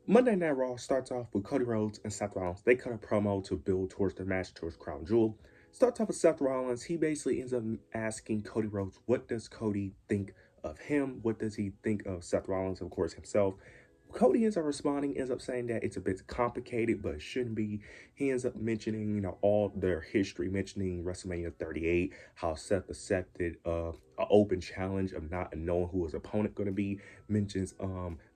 Monday Night Raw starts off with Cody Rhodes and Seth Rollins. They cut a promo to build towards their match towards Crown Jewel. Starts off with Seth Rollins. He basically ends up asking Cody Rhodes, what does Cody think of him? What does he think of Seth Rollins, of course, himself? Cody ends up responding, ends up saying that it's a bit complicated, but it shouldn't be. He ends up mentioning, all their history, mentioning WrestleMania 38, how Seth accepted an open challenge of not knowing who his opponent going to be. Mentions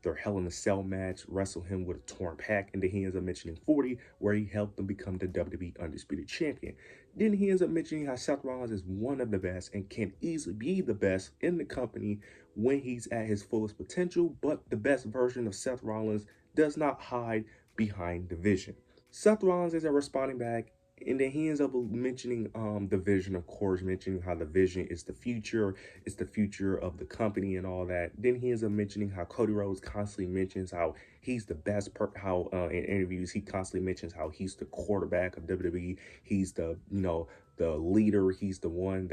their Hell in a Cell match, wrestle him with a torn pack, and then he ends up mentioning 40, where he helped them become the WWE Undisputed Champion. Then he ends up mentioning how Seth Rollins is one of the best and can easily be the best in the company when he's at his fullest potential, but the best version of Seth Rollins does not hide behind the vision. Seth Rollins is responding back, and then he ends up mentioning the vision, of course, mentioning how the vision is it's the future of the company and all that. Then he ends up mentioning how Cody Rhodes constantly mentions how he's the best, in interviews he constantly mentions how he's the quarterback of WWE. He's the leader. He's the one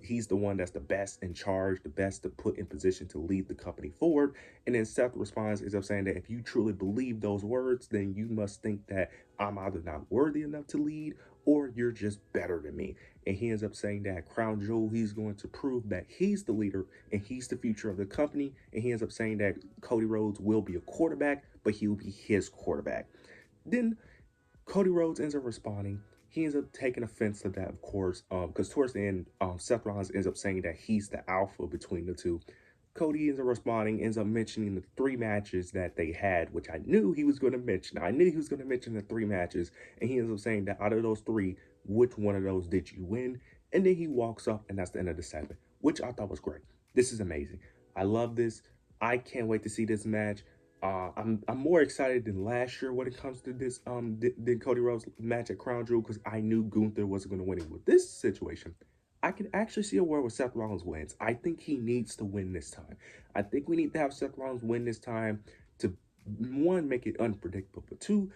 he's the one that's the best in charge, the best to put in position to lead the company forward. And then Seth responds is of saying that if you truly believe those words, then you must think that I'm either not worthy enough to lead or you're just better than me. And he ends up saying that Crown Jewel, he's going to prove that he's the leader and he's the future of the company. And he ends up saying that Cody Rhodes will be a quarterback, but he'll be his quarterback. Then Cody Rhodes ends up responding. He ends up taking offense to that, of course, because towards the end, Seth Rollins ends up saying that he's the alpha between the two. Cody ends up responding, ends up mentioning the three matches that they had, which I knew he was going to mention. I knew he was going to mention the three matches, and he ends up saying that out of those three, which one of those did you win? And then he walks up, and that's the end of the segment, which I thought was great. This is amazing. I love this. I can't wait to see this match. I'm more excited than last year when it comes to this than Cody Rhodes match at Crown Jewel, because I knew Gunther wasn't going to win it. With this situation, I can actually see a world where Seth Rollins wins. I think he needs to win this time. I think we need to have Seth Rollins win this time to, one, make it unpredictable, but two,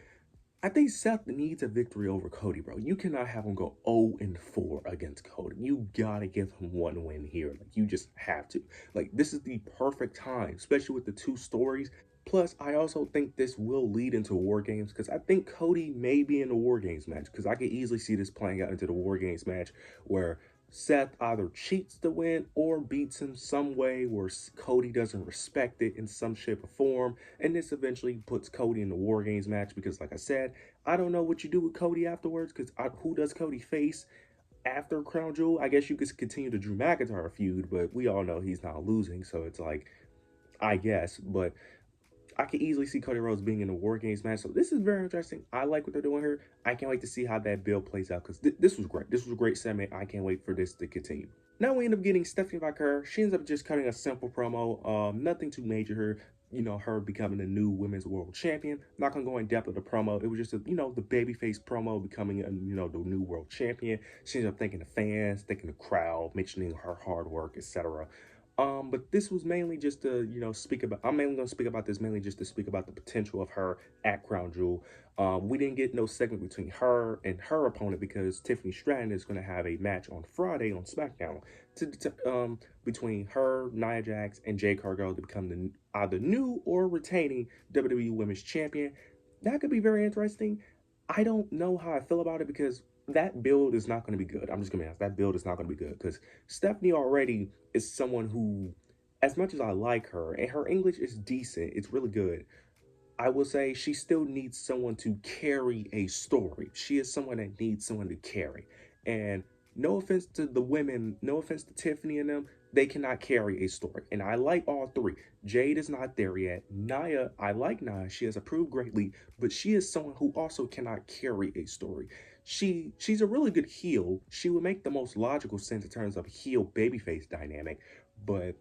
I think Seth needs a victory over Cody, bro. You cannot have him go 0-4 against Cody. You gotta give him one win here. Like, you just have to. Like, this is the perfect time, especially with the two stories. Plus, I also think this will lead into War Games, because I think Cody may be in the War Games match, because I can easily see this playing out into the War Games match where Seth either cheats to win or beats him some way where Cody doesn't respect it in some shape or form. And this eventually puts Cody in the War Games match, because, like I said, I don't know what you do with Cody afterwards, because who does Cody face after Crown Jewel? I guess you could continue the Drew McIntyre feud, but we all know he's not losing, so it's like, I guess. But I can easily see Cody Rhodes being in a War Games match. So this is very interesting. I like what they're doing here. I can't wait to see how that build plays out, because this was great. This was a great segment. I can't wait for this to continue. Now we end up getting Stephanie Vaquer. She ends up just cutting a simple promo. Nothing too major here. Her becoming the new women's world champion. Not gonna go in depth with the promo. It was just the babyface promo becoming the new world champion. She ends up thanking the fans, thanking the crowd, mentioning her hard work, etc. But this was mainly just to, speak about. I'm mainly going to speak about this mainly just to speak about the potential of her at Crown Jewel. We didn't get no segment between her and her opponent, because Tiffany Stratton is going to have a match on Friday on SmackDown between her, Nia Jax, and Jade Cargill to become either new or retaining WWE Women's Champion. That could be very interesting. I don't know how I feel about it, because that build is not going to be good. I'm just going to be honest. That build is not going to be good, because Stephanie already is someone who, as much as I like her, and her English is decent, it's really good, I will say she still needs someone to carry a story. She is someone that needs someone to carry. And no offense to the women, no offense to Tiffany and them, they cannot carry a story. And I like all three. Jade is not there yet. Nia, I like Nia. She has improved greatly, but she is someone who also cannot carry a story. She's a really good heel. She would make the most logical sense in terms of heel babyface dynamic, but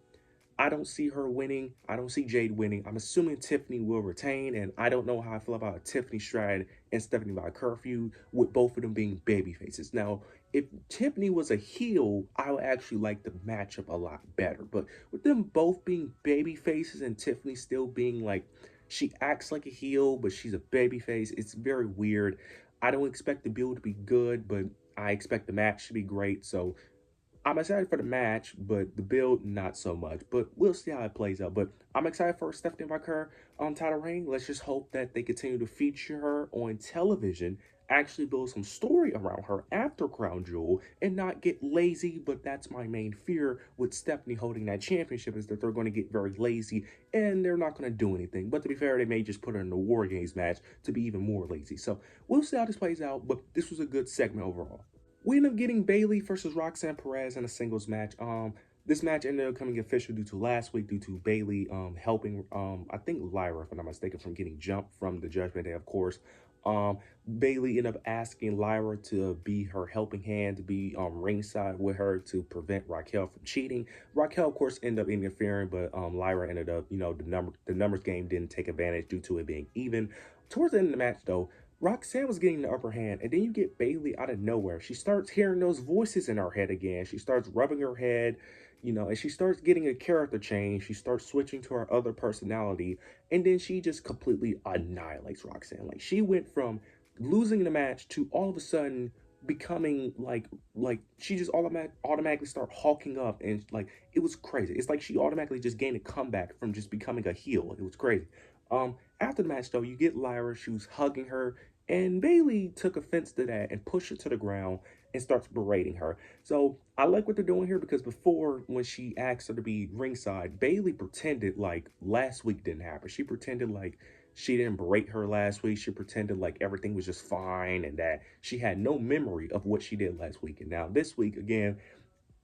I don't see her winning. I don't see Jade winning. I'm assuming Tiffany will retain, and I don't know how I feel about a Tiffany Stratton and Stephanie Vaquer feud with both of them being baby faces. Now, if Tiffany was a heel, I would actually like the matchup a lot better. But with them both being baby faces and Tiffany still being like, she acts like a heel, but she's a baby face, it's very weird. I don't expect the build to be good, but I expect the match to be great. So I'm excited for the match, but the build, not so much. But we'll see how it plays out. But I'm excited for Stephanie McCurr on title reign. Let's just hope that they continue to feature her on television, actually build some story around her after Crown Jewel, and not get lazy. But that's my main fear with Stephanie holding that championship, is that they're going to get very lazy and they're not going to do anything. But to be fair, they may just put her in the War Games match to be even more lazy. So we'll see how this plays out. But this was a good segment overall. We end up getting Bayley versus Roxanne Perez in a singles match. This match ended up coming official due to last week, due to Bayley helping I think Lyra, if I'm not mistaken, from getting jumped from the Judgment Day, of course. Um Bayley ended up asking Lyra to be her helping hand, to be ringside with her to prevent Raquel from cheating. Raquel, of course, ended up interfering, but Lyra ended up, the numbers game didn't take advantage due to it being even. Towards the end of the match, though, Roxanne was getting the upper hand, and then you get Bayley out of nowhere. She starts hearing those voices in her head again. She starts rubbing her head, and she starts getting a character change. She starts switching to her other personality, and then she just completely annihilates Roxanne. Like, she went from losing the match to all of a sudden becoming like she just automatically start hulking up, and like it was crazy. It's like she automatically just gained a comeback from just becoming a heel. It was crazy. After the match, though, you get Lyra. She was hugging her, and Bayley took offense to that and pushed her to the ground and starts berating her. So I like what they're doing here, because before, when she asked her to be ringside, Bayley pretended like last week didn't happen. She pretended like she didn't berate her last week. She pretended like everything was just fine and that she had no memory of what she did last week. And now this week, again,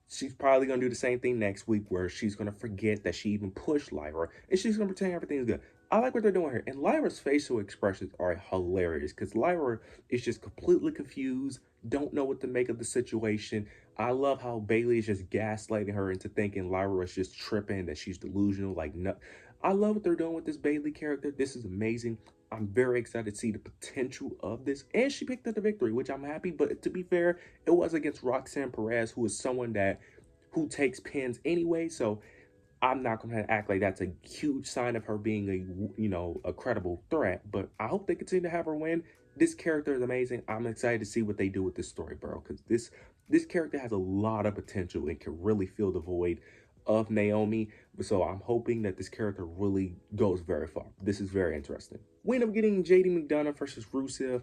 she's probably going to do the same thing next week, where she's going to forget that she even pushed Lyra, and she's going to pretend everything's good. I like what they're doing here. And Lyra's facial expressions are hilarious, because Lyra is just completely confused, don't know what to make of the situation. I love how Bayley is just gaslighting her into thinking Lyra is just tripping, that she's delusional. Like, no. I love what they're doing with this Bayley character. This is amazing. I'm very excited to see the potential of this. And she picked up the victory, which I'm happy. But to be fair, it was against Roxanne Perez, who is someone who takes pins anyway. So I'm not going to act like that's a huge sign of her being a credible threat. But I hope they continue to have her win. This character is amazing. I'm excited to see what they do with this story, bro, because this character has a lot of potential and can really fill the void of Naomi. So I'm hoping that this character really goes very far. This is very interesting. We end up getting JD McDonough versus Rusev.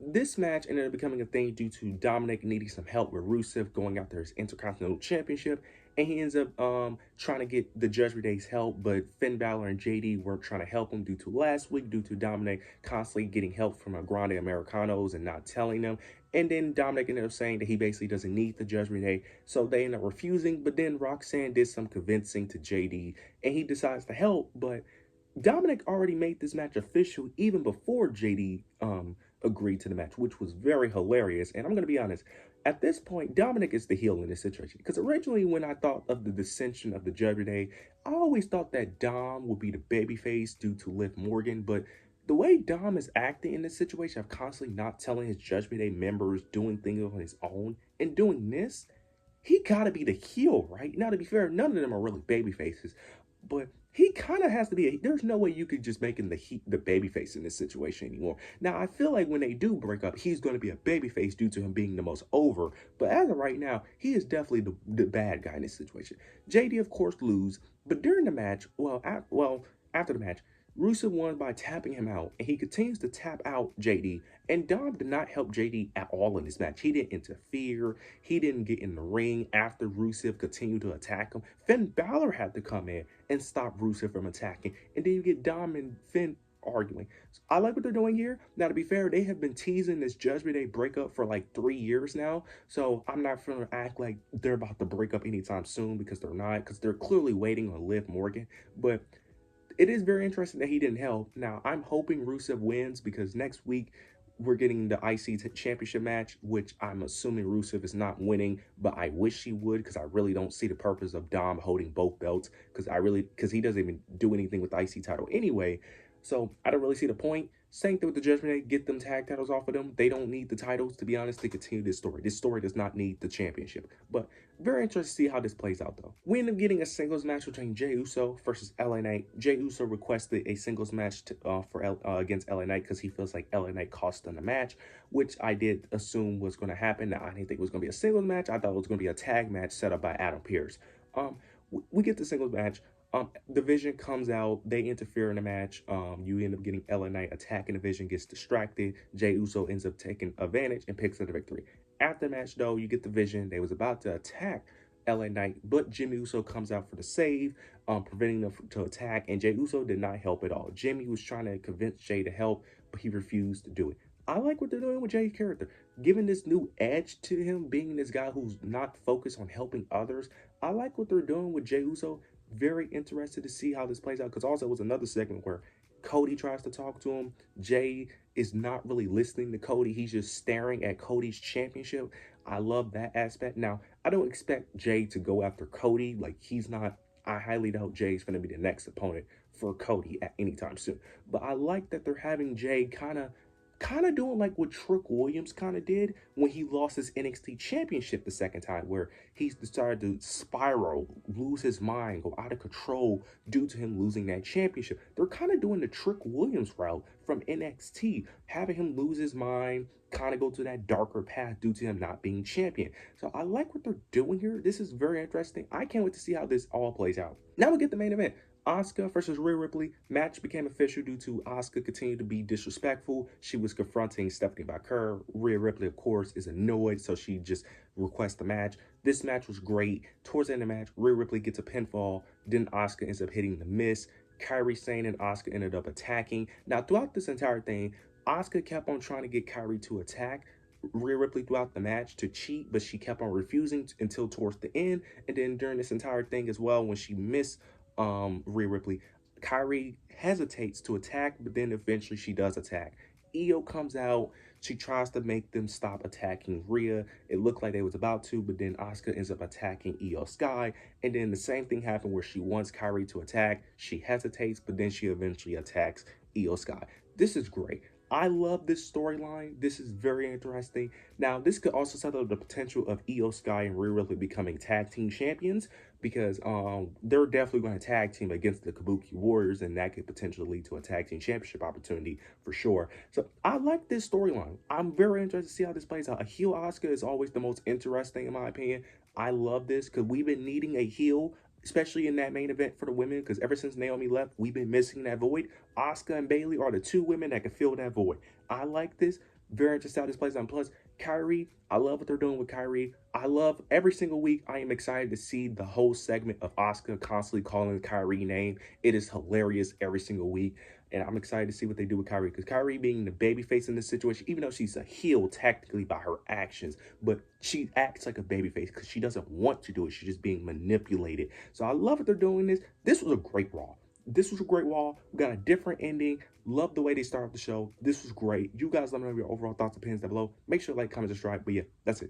This match ended up becoming a thing due to Dominic needing some help with Rusev going after his Intercontinental Championship. And he ends up trying to get the Judgment Day's help, but Finn Balor and JD weren't trying to help him due to last week, due to Dominic constantly getting help from a Grande Americanos and not telling them. And then Dominic ended up saying that he basically doesn't need the Judgment Day, so they end up refusing. But then Roxanne did some convincing to JD, and he decides to help. But Dominic already made this match official even before JD agreed to the match, which was very hilarious. And I'm going to be honest, at this point, Dominic is the heel in this situation. Because originally, when I thought of the dissension of the Judgment Day, I always thought that Dom would be the babyface due to Liv Morgan. But the way Dom is acting in this situation of constantly not telling his Judgment Day members, doing things on his own, and doing this, he gotta be the heel, right? Now, to be fair, none of them are really baby faces, but he kind of has to be. There's no way you could just make him the baby face in this situation anymore. Now, I feel like when they do break up, he's going to be a baby face due to him being the most over. But as of right now, he is definitely the bad guy in this situation. JD, of course, lose, but during the match, after the match, Rusev won by tapping him out, and he continues to tap out JD. And Dom did not help JD at all in this match. He didn't interfere. He didn't get in the ring after Rusev continued to attack him. Finn Balor had to come in and stop Rusev from attacking. And then you get Dom and Finn arguing. So I like what they're doing here. Now, to be fair, they have been teasing this Judgment Day breakup for like 3 years now. So I'm not going to act like they're about to break up anytime soon, because they're not. Because they're clearly waiting on Liv Morgan. But it is very interesting that he didn't help. Now, I'm hoping Rusev wins, because next week we're getting the IC championship match, which I'm assuming Rusev is not winning, but I wish he would, because I really don't see the purpose of Dom holding both belts, because he doesn't even do anything with the IC title anyway. So I don't really see the point. Same thing with the Judgment Day. Get them tag titles off of them. They don't need the titles, to be honest, to continue this story. This story does not need the championship. But very interested to see how this plays out, though. We end up getting a singles match between Jey Uso versus LA Knight. Jey Uso requested a singles match against LA Knight because he feels like LA Knight cost them the match, which I did assume was going to happen. Now, I didn't think it was going to be a singles match. I thought it was going to be a tag match set up by Adam Pearce. We get the singles match. The Vision comes out, they interfere in the match. You end up getting LA Knight attacking the Vision, gets distracted. Jey Uso ends up taking advantage and picks up the victory. After the match, though, you get the Vision. They was about to attack LA Knight, but Jimmy Uso comes out for the save, preventing them to attack, and Jey Uso did not help at all. Jimmy was trying to convince Jey to help, but he refused to do it. I like what they're doing with Jey's character, giving this new edge to him, being this guy who's not focused on helping others. I like what they're doing with Jey Uso. Very interested to see how this plays out, because also it was another segment where Cody tries to talk to him. Jey is not really listening to Cody. He's just staring at Cody's championship. I love that aspect. Now, I don't expect Jey to go after Cody. Like, he's not. I highly doubt Jey's going to be the next opponent for Cody at any time soon. But I like that they're having Jey kind of doing like what Trick Williams kind of did when he lost his NXT championship the second time, where he's decided to spiral, lose his mind, go out of control due to him losing that championship. They're kind of doing the Trick Williams route from NXT, having him lose his mind, kind of go to that darker path due to him not being champion. So I like what they're doing here. This is very interesting. I can't wait to see how this all plays out. Now we get the main event. Asuka versus Rhea Ripley. Match became official due to Asuka continued to be disrespectful. She was confronting Stephanie McCurr. Rhea Ripley, of course, is annoyed, so she just requests the match. This match was great. Towards the end of the match, Rhea Ripley gets a pinfall. Then Asuka ends up hitting the miss. Kairi Sane and Asuka ended up attacking. Now, throughout this entire thing, Asuka kept on trying to get Kairi to attack Rhea Ripley throughout the match to cheat, but she kept on refusing until towards the end. And then during this entire thing as well, when she missed Rhea Ripley, Kairi hesitates to attack, but then eventually she does attack. Io comes out. She tries to make them stop attacking Rhea. It looked like they was about to, but then Asuka ends up attacking Io Sky. And then the same thing happened where she wants Kairi to attack. She hesitates, but then she eventually attacks Io Sky. This is great. I love this storyline. This is very interesting. Now, this could also set up the potential of Io Sky and Rhea Ripley becoming tag team champions, because they're definitely going to tag team against the Kabuki Warriors, and that could potentially lead to a tag team championship opportunity for sure. So I like this storyline. I'm very interested to see how this plays out. A heel Asuka is always the most interesting in my opinion. I love this because we've been needing a heel, especially in that main event for the women, because ever since Naomi left, we've been missing that void. Asuka and Bayley are the two women that can fill that void. I like this. Very interested how this plays out. Plus, Kairi, I love what they're doing with Kairi. I love every single week. I am excited to see the whole segment of Asuka constantly calling Kairi name. It is hilarious every single week. And I'm excited to see what they do with Kairi, because Kairi being the babyface in this situation, even though she's a heel technically by her actions, but she acts like a babyface because she doesn't want to do it. She's just being manipulated. So I love that they're doing this. This was a great Raw. This was a great Raw. We got a different ending. Love the way they started the show. This was great. You guys let me know your overall thoughts and opinions down below. Make sure to like, comment, subscribe. But yeah, that's it.